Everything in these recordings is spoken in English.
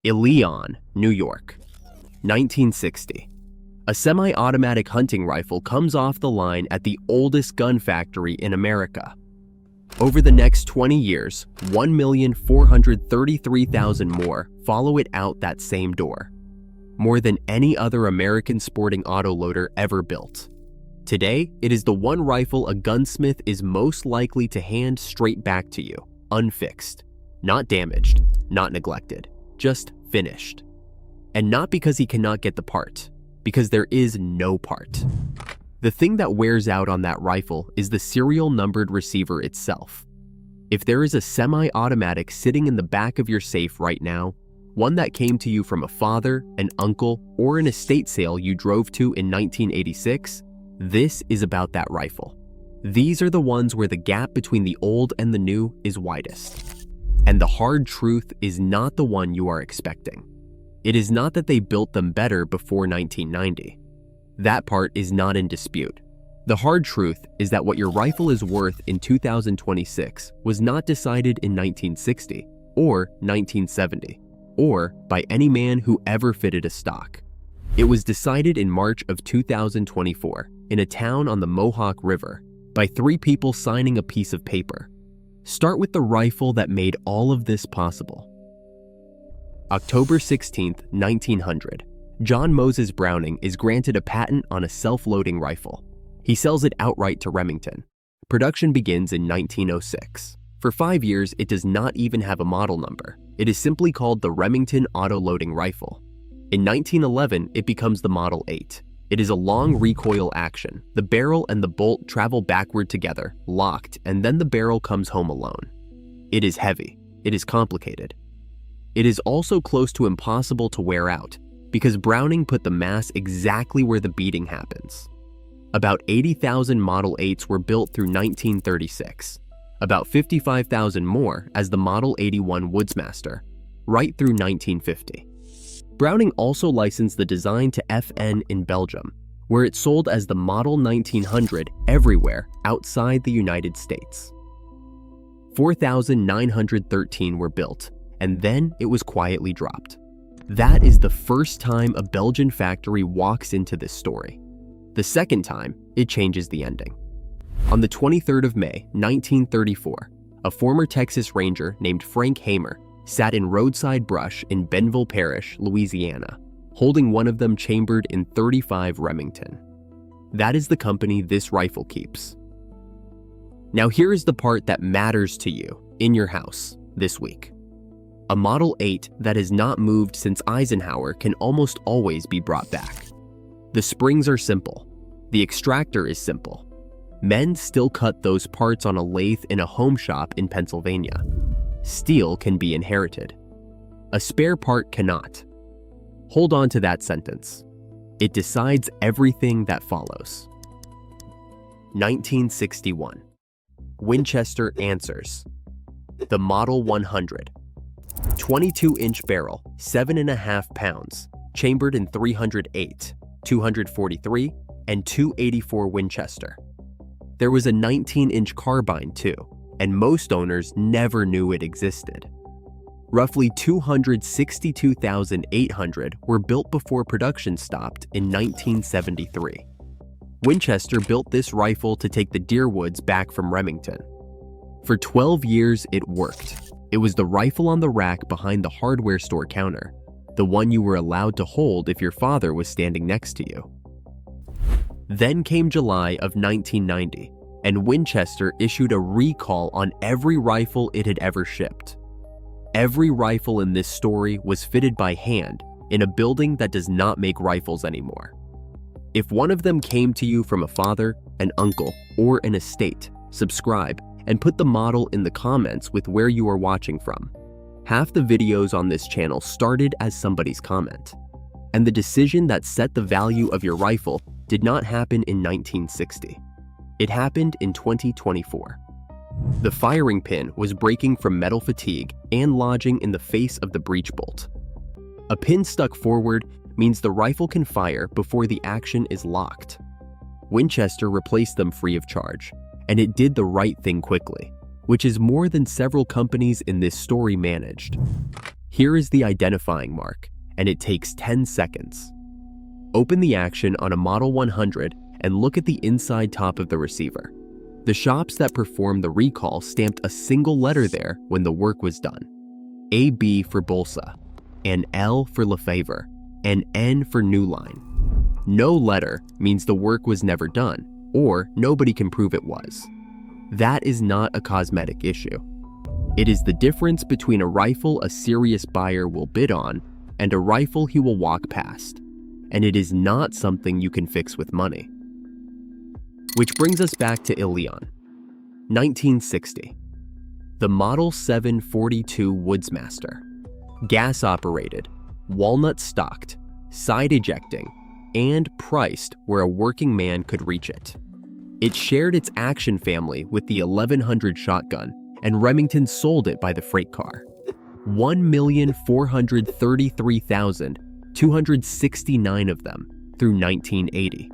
Ilion, New York, 1960. A semi-automatic hunting rifle comes off the line at the oldest gun factory in America. Over the next 20 years, 1,433,000 more follow it out that same door. More than any other American sporting autoloader ever built. Today, it is the one rifle a gunsmith is most likely to hand straight back to you, unfixed. Not damaged, not neglected, just finished. And not because he cannot get the part, because there is no part. The thing that wears out on that rifle is the serial numbered receiver itself. If there is a semi-automatic sitting in the back of your safe right now, one that came to you from a father, an uncle, or an estate sale you drove to in 1986, this is about that rifle. These are the ones where the gap between the old and the new is widest. And the hard truth is not the one you are expecting. It is not that they built them better before 1990. That part is not in dispute. The hard truth is that what your rifle is worth in 2026 was not decided in 1960 or 1970 or by any man who ever fitted a stock. It was decided in March of 2024 in a town on the Mohawk River by 3 people signing a piece of paper. Start with the rifle that made all of this possible. October 16, 1900, John Moses Browning is granted a patent on a self-loading rifle. He sells it outright to Remington. Production begins in 1906. For 5 years, it does not even have a model number. It is simply called the Remington Auto-Loading Rifle. In 1911, it becomes the Model 8. It is a long recoil action. The barrel and the bolt travel backward together, locked, and then the barrel comes home alone. It is heavy. It is complicated. It is also close to impossible to wear out because Browning put the mass exactly where the beating happens. About 80,000 Model 8s were built through 1936. About 55,000 more as the Model 81 Woodsmaster, right through 1950. Browning also licensed the design to FN in Belgium, where it sold as the Model 1900 everywhere outside the United States. 4,913 were built, and then it was quietly dropped. That is the first time a Belgian factory walks into this story. The second time, it changes the ending. On the 23rd of May, 1934, a former Texas Ranger named Frank Hamer sat in roadside brush in Benville Parish, Louisiana, holding one of them chambered in .35 Remington. That is the company this rifle keeps. Now here is the part that matters to you in your house this week. A Model 8 that has not moved since Eisenhower can almost always be brought back. The springs are simple. The extractor is simple. Men still cut those parts on a lathe in a home shop in Pennsylvania. Steel can be inherited. A spare part cannot. Hold on to that sentence. It decides everything that follows. 1961. Winchester answers. The Model 100. 22-inch barrel, 7.5 pounds, chambered in 308, 243, and 284 Winchester. There was a 19-inch carbine too, and most owners never knew it existed. Roughly 262,800 were built before production stopped in 1973. Winchester built this rifle to take the Deerwoods back from Remington. For 12 years, it worked. It was the rifle on the rack behind the hardware store counter, the one you were allowed to hold if your father was standing next to you. Then came July of 1990, and Winchester issued a recall on every rifle it had ever shipped. Every rifle in this story was fitted by hand in a building that does not make rifles anymore. If one of them came to you from a father, an uncle, or an estate, subscribe and put the model in the comments with where you are watching from. Half the videos on this channel started as somebody's comment. And the decision that set the value of your rifle did not happen in 1960. It happened in 2024. The firing pin was breaking from metal fatigue and lodging in the face of the breech bolt. A pin stuck forward means the rifle can fire before the action is locked. Winchester replaced them free of charge, and it did the right thing quickly, which is more than several companies in this story managed. Here is the identifying mark, and it takes 10 seconds. Open the action on a Model 100 and look at the inside top of the receiver. The shops that performed the recall stamped a single letter there when the work was done. AB for Bolsa, and L for Lefevre, and N for New Line. No letter means the work was never done, or nobody can prove it was. That is not a cosmetic issue. It is the difference between a rifle a serious buyer will bid on and a rifle he will walk past, and it is not something you can fix with money. Which brings us back to Ilion. 1960. The Model 742 Woodsmaster. Gas-operated, walnut-stocked, side-ejecting, and priced where a working man could reach it. It shared its action family with the 1100 shotgun, and Remington sold it by the freight car. 1,433,269 of them through 1980.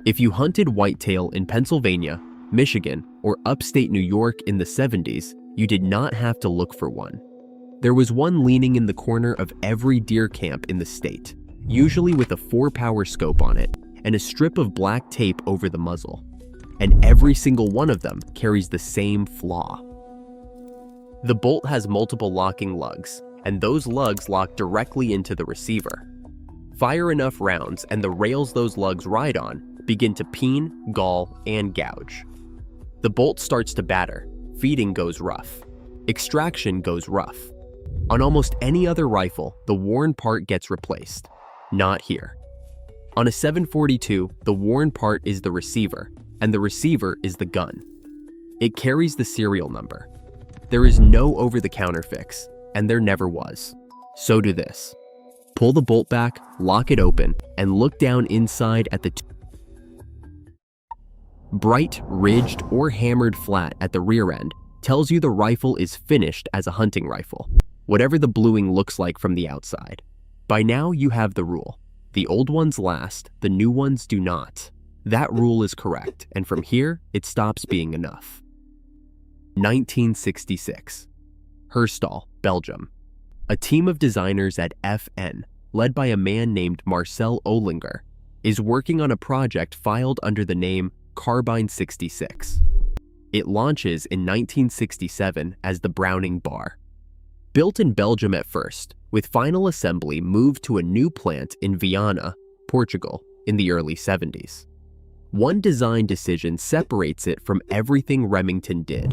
If you hunted whitetail in Pennsylvania, Michigan, or upstate New York in the 70s, you did not have to look for one. There was one leaning in the corner of every deer camp in the state, usually with a 4-power scope on it and a strip of black tape over the muzzle. And every single one of them carries the same flaw. The bolt has multiple locking lugs, and those lugs lock directly into the receiver. Fire enough rounds and the rails those lugs ride on begin to peen, gall, and gouge. The bolt starts to batter, feeding goes rough, extraction goes rough. On almost any other rifle, the worn part gets replaced. Not here. On a 742, the worn part is the receiver, and the receiver is the gun. It carries the serial number. There is no over-the-counter fix, and there never was. So do this. Pull the bolt back, lock it open, and look down inside at the bright, ridged, or hammered flat at the rear end tells you the rifle is finished as a hunting rifle, whatever the bluing looks like from the outside. By now, you have the rule. The old ones last, the new ones do not. That rule is correct, and from here, it stops being enough. 1966. Herstal, Belgium. A team of designers at FN, led by a man named Marcel Olinger, is working on a project filed under the name Carbine 66. It launches in 1967 as the Browning Bar. Built in Belgium at first, with final assembly moved to a new plant in Viana, Portugal, in the early 70s. One design decision separates it from everything Remington did.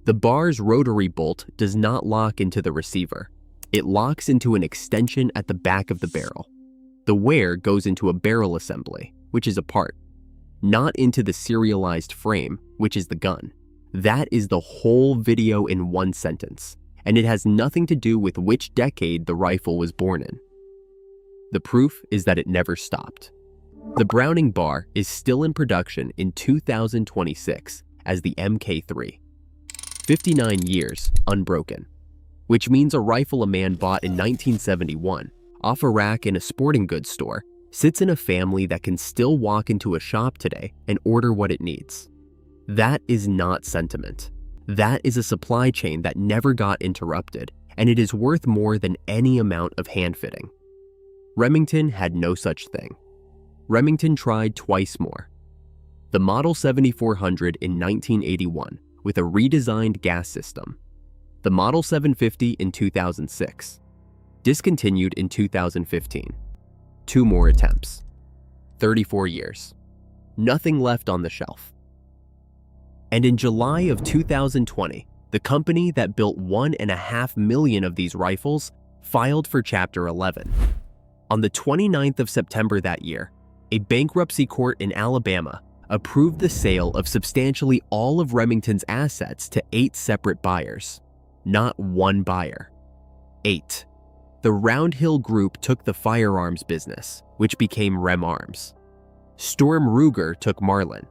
The bar's rotary bolt does not lock into the receiver. It locks into an extension at the back of the barrel. The wear goes into a barrel assembly, which is a part, not into the serialized frame, which is the gun. That is the whole video in one sentence, and it has nothing to do with which decade the rifle was born in. The proof is that it never stopped. The Browning Bar is still in production in 2026 as the MK3. 59 years unbroken, which means a rifle a man bought in 1971 off a rack in a sporting goods store sits in a family that can still walk into a shop today and order what it needs. That is not sentiment. That is a supply chain that never got interrupted, and it is worth more than any amount of hand-fitting. Remington had no such thing. Remington tried twice more. The Model 7400 in 1981 with a redesigned gas system. The Model 750 in 2006. Discontinued in 2015. 2 more attempts. 34 years. Nothing left on the shelf. And in July of 2020, the company that built 1.5 million of these rifles filed for Chapter 11. On the 29th of September that year, a bankruptcy court in Alabama approved the sale of substantially all of Remington's assets to 8 separate buyers. Not one buyer. 8. The Round Hill Group took the firearms business, which became Rem Arms. Sturm Ruger took Marlin.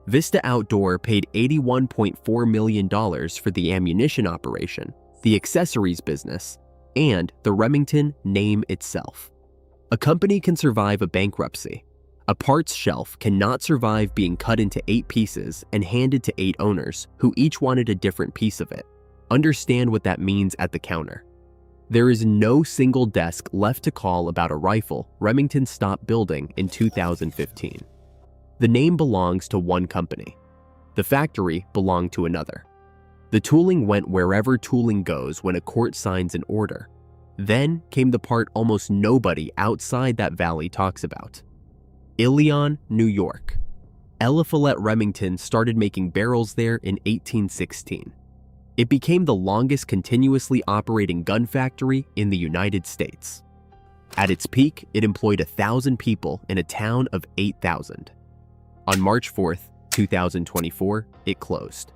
Vista Outdoor paid $81.4 million for the ammunition operation, the accessories business, and the Remington name itself. A company can survive a bankruptcy. A parts shelf cannot survive being cut into 8 pieces and handed to 8 owners who each wanted a different piece of it. Understand what that means at the counter. There is no single desk left to call about a rifle Remington stopped building in 2015. The name belongs to one company. The factory belonged to another. The tooling went wherever tooling goes when a court signs an order. Then came the part almost nobody outside that valley talks about. Ilion, New York. Eliphalet Remington started making barrels there in 1816. It became the longest continuously operating gun factory in the United States. At its peak, it employed 1,000 people in a town of 8,000. On March 4th, 2024, it closed.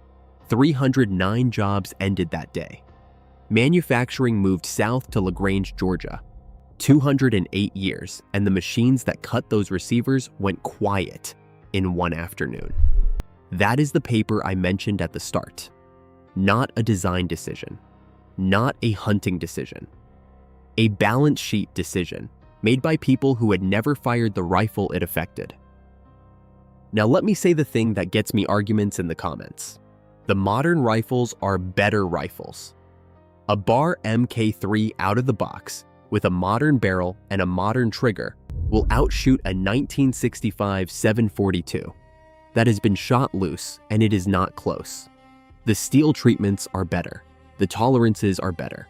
309 jobs ended that day. Manufacturing moved south to LaGrange, Georgia. 208 years, and the machines that cut those receivers went quiet in one afternoon. That is the paper I mentioned at the start. Not a design decision, not a hunting decision. A balance sheet decision made by people who had never fired the rifle it affected. Now let me say the thing that gets me arguments in the comments. The modern rifles are better rifles. A Bar Mk3 out of the box with a modern barrel and a modern trigger will outshoot a 1965 742 that has been shot loose, and it is not close. The steel treatments are better. The tolerances are better.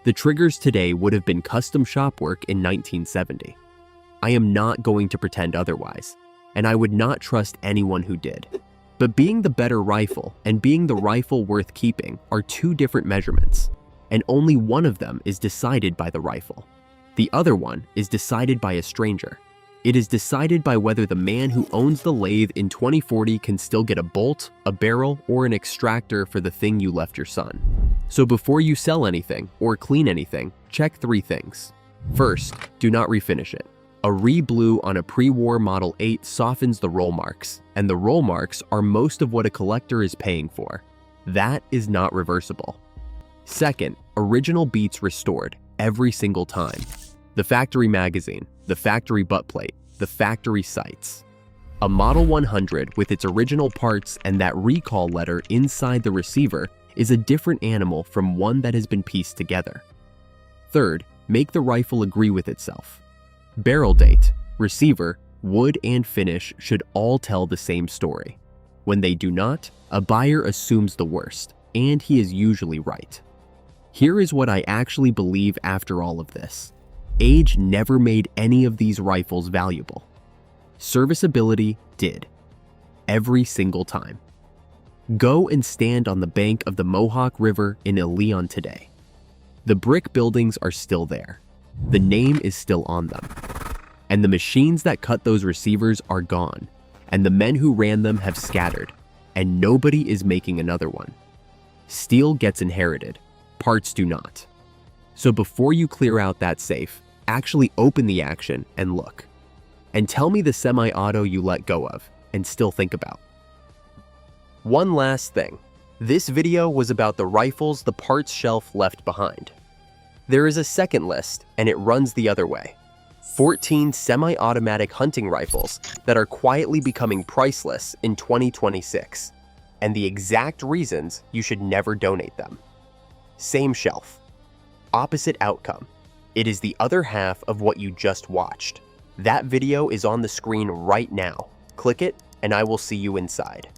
The triggers today would have been custom shop work in 1970. I am not going to pretend otherwise, and I would not trust anyone who did. But being the better rifle and being the rifle worth keeping are two different measurements, and only one of them is decided by the rifle. The other one is decided by a stranger. It is decided by whether the man who owns the lathe in 2040 can still get a bolt, a barrel, or an extractor for the thing you left your son. So before you sell anything or clean anything, check 3 things. First, do not refinish it. A re-blue on a pre-war Model 8 softens the roll marks, and the roll marks are most of what a collector is paying for. That is not reversible. Second, original beats restored every single time. The factory magazine, the factory butt plate, the factory sights. A Model 100 with its original parts and that recall letter inside the receiver is a different animal from one that has been pieced together. Third, make the rifle agree with itself. Barrel date, receiver, wood, and finish should all tell the same story. When they do not, a buyer assumes the worst, and he is usually right. Here is what I actually believe after all of this. Age never made any of these rifles valuable. Serviceability did. Every single time. Go and stand on the bank of the Mohawk River in Ilion today. The brick buildings are still there. The name is still on them. And the machines that cut those receivers are gone, and the men who ran them have scattered, and nobody is making another one. Steel gets inherited, parts do not. So before you clear out that safe, actually open the action and look. And tell me the semi-auto you let go of and still think about. One last thing. This video was about the rifles the parts shelf left behind. There is a second list, and it runs the other way. 14 semi-automatic hunting rifles that are quietly becoming priceless in 2026, and the exact reasons you should never donate them. Same shelf. Opposite outcome. It is the other half of what you just watched. That video is on the screen right now. Click it, and I will see you inside.